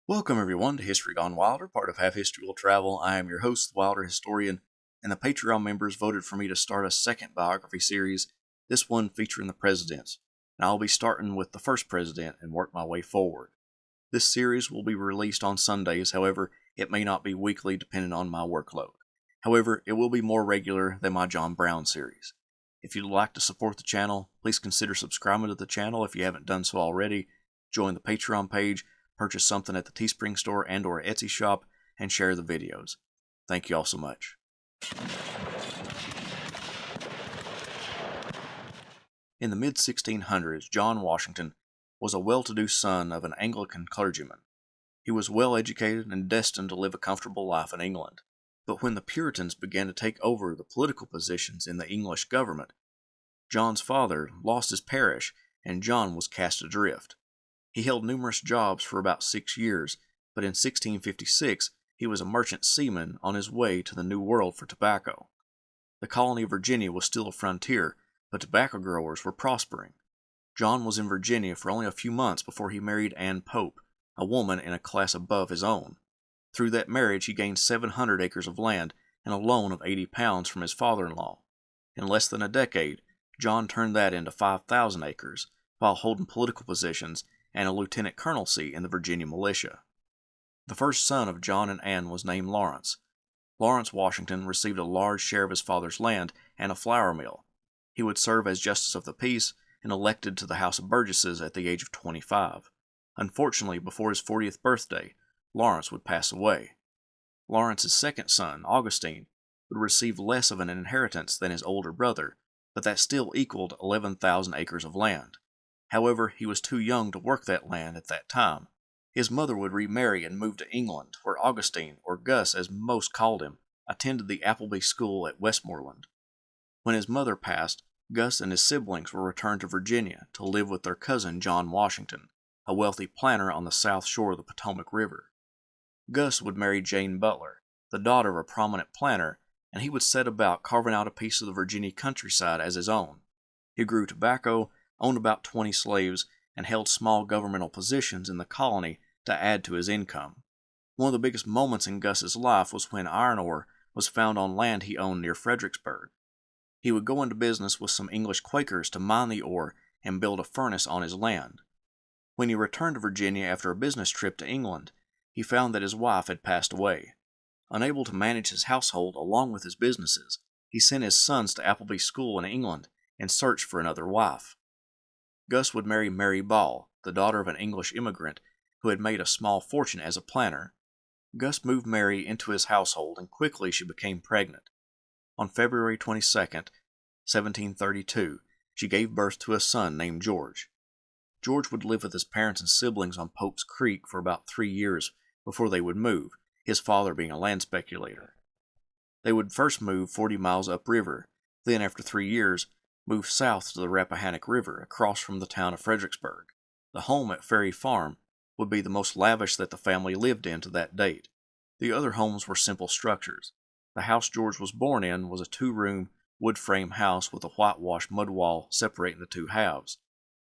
Welcome everyone to History Gone Wilder, part of Half History Will Travel. I am your host, the Wilder Historian, and the Patreon members voted for me to start a second biography series, this one featuring the presidents. And I'll be starting with the first president and work my way forward. This series will be released on Sundays, however, it may not be weekly depending on my workload. However, it will be more regular than my John Brown series. If you'd like to support the channel, please consider subscribing to the channel if you haven't done so already, join the Patreon page, purchase something at the Teespring store and or Etsy shop, and share the videos. Thank you all so much. In the mid-1600s, John Washington was a well-to-do son of an Anglican clergyman. He was well educated and destined to live a comfortable life in England. But when the Puritans began to take over the political positions in the English government, John's father lost his parish and John was cast adrift. He held numerous jobs for about 6 years, but in 1656 he was a merchant seaman on his way to the New World for tobacco. The colony of Virginia was still a frontier, but tobacco growers were prospering. John was in Virginia for only a few months before he married Anne Pope, a woman in a class above his own. Through that marriage he gained 700 acres of land and a loan of £80 from his father-in-law. In less than a decade, John turned that into 5,000 acres, while holding political positions and a lieutenant colonelcy in the Virginia militia. The first son of John and Anne was named Lawrence. Lawrence Washington received a large share of his father's land and a flour mill. He would serve as Justice of the Peace and elected to the House of Burgesses at the age of 25. Unfortunately, before his 40th birthday, Lawrence would pass away. Lawrence's second son, Augustine, would receive less of an inheritance than his older brother, but that still equaled 11,000 acres of land. However, he was too young to work that land at that time. His mother would remarry and move to England, where Augustine, or Gus as most called him, attended the Appleby School at Westmoreland. When his mother passed, Gus and his siblings were returned to Virginia to live with their cousin John Washington, a wealthy planter on the south shore of the Potomac River. Gus would marry Jane Butler, the daughter of a prominent planter, and he would set about carving out a piece of the Virginia countryside as his own. He grew tobacco, owned about 20 slaves, and held small governmental positions in the colony to add to his income. One of the biggest moments in Gus's life was when iron ore was found on land he owned near Fredericksburg. He would go into business with some English Quakers to mine the ore and build a furnace on his land. When he returned to Virginia after a business trip to England, he found that his wife had passed away. Unable to manage his household along with his businesses, he sent his sons to Appleby School in England and searched for another wife. Gus would marry Mary Ball, the daughter of an English immigrant who had made a small fortune as a planter. Gus moved Mary into his household and quickly she became pregnant. On February 22, 1732, she gave birth to a son named George. George would live with his parents and siblings on Pope's Creek for about 3 years before they would move, his father being a land speculator. They would first move 40 miles upriver, then after 3 years, moved south to the Rappahannock River across from the town of Fredericksburg. The home at Ferry Farm would be the most lavish that the family lived in to that date. The other homes were simple structures. The house George was born in was a 2-room, wood-frame house with a whitewashed mud wall separating the two halves.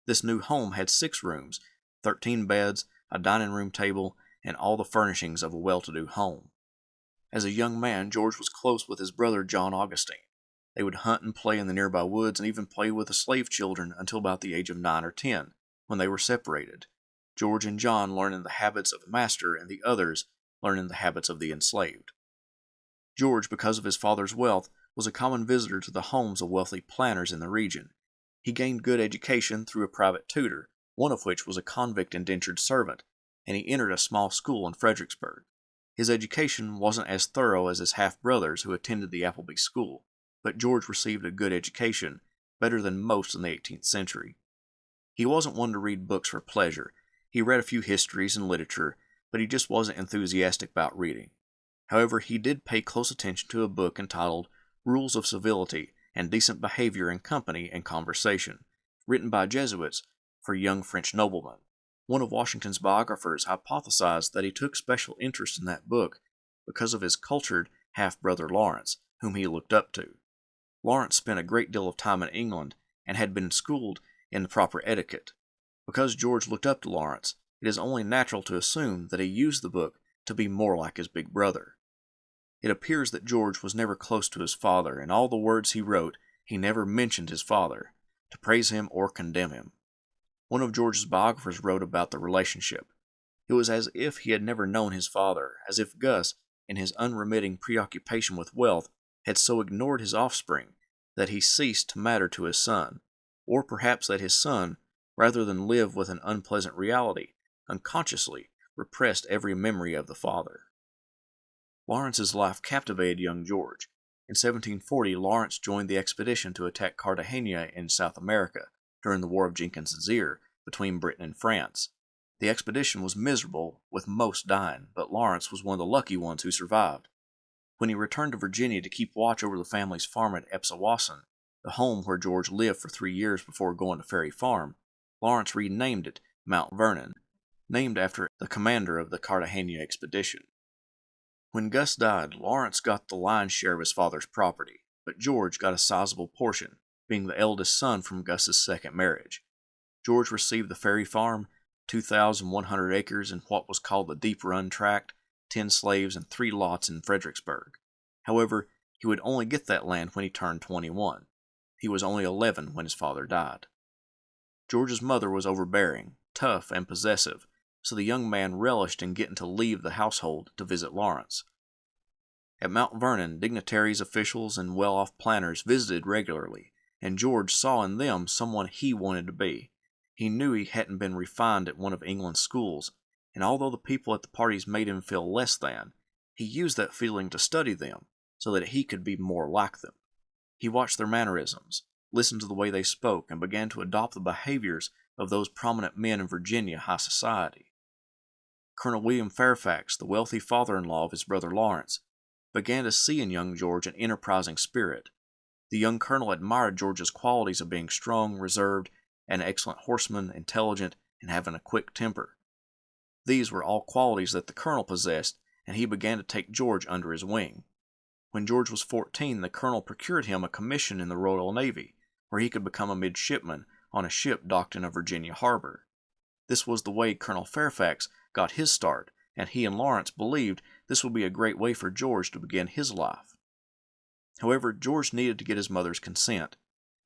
This new home had 6 rooms, 13 beds, a dining room table, and all the furnishings of a well-to-do home. As a young man, George was close with his brother John Augustine. They would hunt and play in the nearby woods and even play with the slave children until about the age of 9 or 10, when they were separated, George and John learning the habits of the master and the others learning the habits of the enslaved. George, because of his father's wealth, was a common visitor to the homes of wealthy planters in the region. He gained good education through a private tutor, one of which was a convict indentured servant, and he entered a small school in Fredericksburg. His education wasn't as thorough as his half-brothers who attended the Appleby School, but George received a good education, better than most in the 18th century. He wasn't one to read books for pleasure. He read a few histories and literature, but he just wasn't enthusiastic about reading. However, he did pay close attention to a book entitled Rules of Civility and Decent Behavior in Company and Conversation, written by Jesuits for young French noblemen. One of Washington's biographers hypothesized that he took special interest in that book because of his cultured half-brother Lawrence, whom he looked up to. Lawrence spent a great deal of time in England and had been schooled in the proper etiquette. Because George looked up to Lawrence, it is only natural to assume that he used the book to be more like his big brother. It appears that George was never close to his father. In all the words he wrote, he never mentioned his father, to praise him or condemn him. One of George's biographers wrote about the relationship. It was as if he had never known his father, as if Gus, in his unremitting preoccupation with wealth, had so ignored his offspring that he ceased to matter to his son, or perhaps that his son, rather than live with an unpleasant reality, unconsciously repressed every memory of the father. Lawrence's life captivated young George. In 1740, Lawrence joined the expedition to attack Cartagena in South America during the War of Jenkins's Ear between Britain and France. The expedition was miserable, with most dying, but Lawrence was one of the lucky ones who survived. When he returned to Virginia to keep watch over the family's farm at Epsawasson, the home where George lived for 3 years before going to Ferry Farm, Lawrence renamed it Mount Vernon, named after the commander of the Cartagena expedition. When Gus died, Lawrence got the lion's share of his father's property, but George got a sizable portion, being the eldest son from Gus's second marriage. George received the Ferry Farm, 2,100 acres in what was called the Deep Run Tract, 10 slaves, and 3 lots in Fredericksburg. However, he would only get that land when he turned 21. He was only 11 when his father died. George's mother was overbearing, tough, and possessive, so the young man relished in getting to leave the household to visit Lawrence. At Mount Vernon, dignitaries, officials, and well-off planters visited regularly, and George saw in them someone he wanted to be. He knew he hadn't been refined at one of England's schools, and although the people at the parties made him feel less than, he used that feeling to study them so that he could be more like them. He watched their mannerisms, listened to the way they spoke, and began to adopt the behaviors of those prominent men in Virginia high society. Colonel William Fairfax, the wealthy father-in-law of his brother Lawrence, began to see in young George an enterprising spirit. The young colonel admired George's qualities of being strong, reserved, an excellent horseman, intelligent, and having a quick temper. These were all qualities that the colonel possessed, and he began to take George under his wing. When George was 14, the colonel procured him a commission in the Royal Navy, where he could become a midshipman on a ship docked in a Virginia harbor. This was the way Colonel Fairfax got his start, and he and Lawrence believed this would be a great way for George to begin his life. However, George needed to get his mother's consent.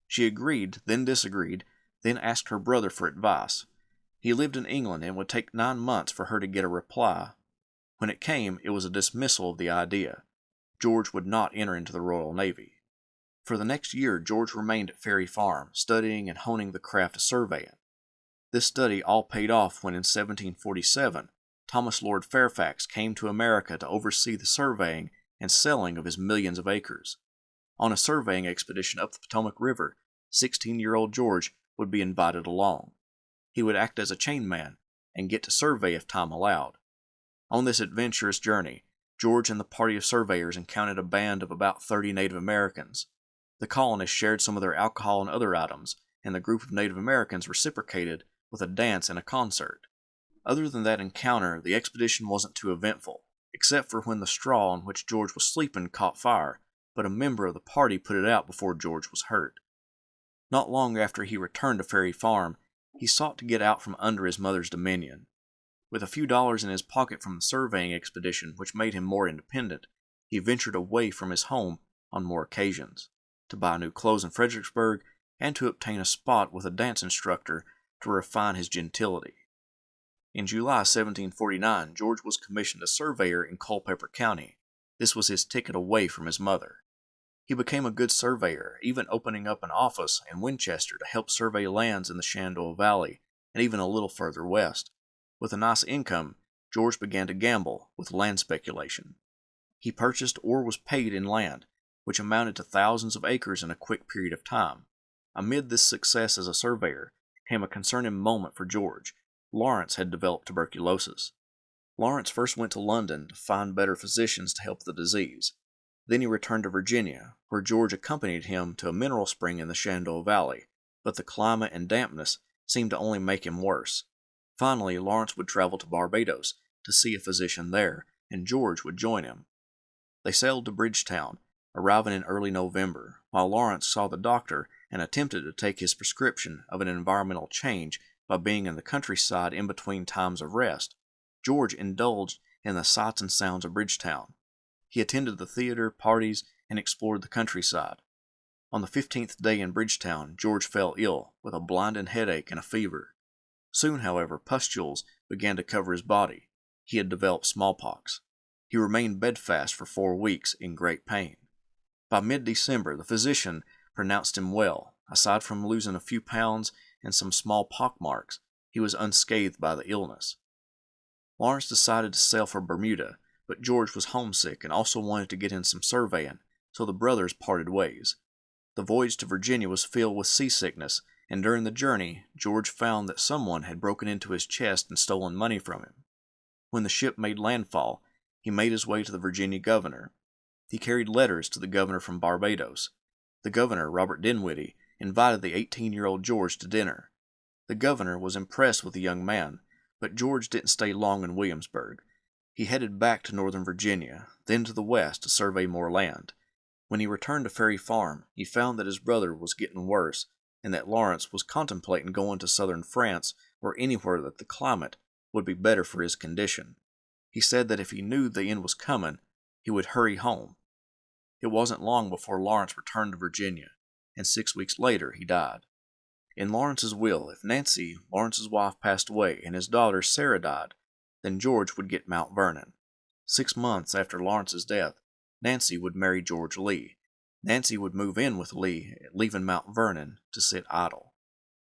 She agreed, then disagreed, then asked her brother for advice. He lived in England, and it would take 9 months for her to get a reply. When it came, it was a dismissal of the idea. George would not enter into the Royal Navy. For the next year, George remained at Ferry Farm, studying and honing the craft of surveying. This study all paid off when in 1747, Thomas Lord Fairfax came to America to oversee the surveying and selling of his millions of acres. On a surveying expedition up the Potomac River, 16-year-old George would be invited along. He would act as a chainman and get to survey if time allowed. On this adventurous journey, George and the party of surveyors encountered a band of about 30 Native Americans. The colonists shared some of their alcohol and other items, and the group of Native Americans reciprocated with a dance and a concert. Other than that encounter, the expedition wasn't too eventful, except for when the straw on which George was sleeping caught fire, but a member of the party put it out before George was hurt. Not long after he returned to Ferry Farm, he sought to get out from under his mother's dominion. With a few dollars in his pocket from the surveying expedition, which made him more independent, he ventured away from his home on more occasions, to buy new clothes in Fredericksburg and to obtain a spot with a dance instructor to refine his gentility. In July 1749, George was commissioned a surveyor in Culpeper County. This was his ticket away from his mother. He became a good surveyor, even opening up an office in Winchester to help survey lands in the Shenandoah Valley and even a little further west. With a nice income, George began to gamble with land speculation. He purchased or was paid in land, which amounted to thousands of acres in a quick period of time. Amid this success as a surveyor came a concerning moment for George. Lawrence had developed tuberculosis. Lawrence first went to London to find better physicians to help the disease. Then he returned to Virginia, where George accompanied him to a mineral spring in the Shenandoah Valley, but the climate and dampness seemed to only make him worse. Finally, Lawrence would travel to Barbados to see a physician there, and George would join him. They sailed to Bridgetown, arriving in early November, while Lawrence saw the doctor and attempted to take his prescription of an environmental change By being in the countryside in between times of rest, George indulged in the sights and sounds of Bridgetown. He attended the theater, parties, and explored the countryside. On the 15th day in Bridgetown, George fell ill with a blinding headache and a fever. Soon, however, pustules began to cover his body. He had developed smallpox. He remained bedfast for 4 weeks in great pain. By mid-December, the physician pronounced him well. Aside from losing a few pounds and some small pockmarks, he was unscathed by the illness. Lawrence decided to sail for Bermuda, but George was homesick and also wanted to get in some surveying, so the brothers parted ways. The voyage to Virginia was filled with seasickness, and during the journey, George found that someone had broken into his chest and stolen money from him. When the ship made landfall, he made his way to the Virginia governor. He carried letters to the governor from Barbados. The governor, Robert Dinwiddie, invited the 18-year-old George to dinner. The governor was impressed with the young man, but George didn't stay long in Williamsburg. He headed back to northern Virginia, then to the west to survey more land. When he returned to Ferry Farm, he found that his brother was getting worse, and that Lawrence was contemplating going to southern France or anywhere that the climate would be better for his condition. He said that if he knew the end was coming, he would hurry home. It wasn't long before Lawrence returned to Virginia, and 6 weeks later he died. In Lawrence's will, if Nancy, Lawrence's wife, passed away and his daughter Sarah died, then George would get Mount Vernon. 6 months after Lawrence's death, Nancy would marry George Lee. Nancy would move in with Lee, leaving Mount Vernon to sit idle.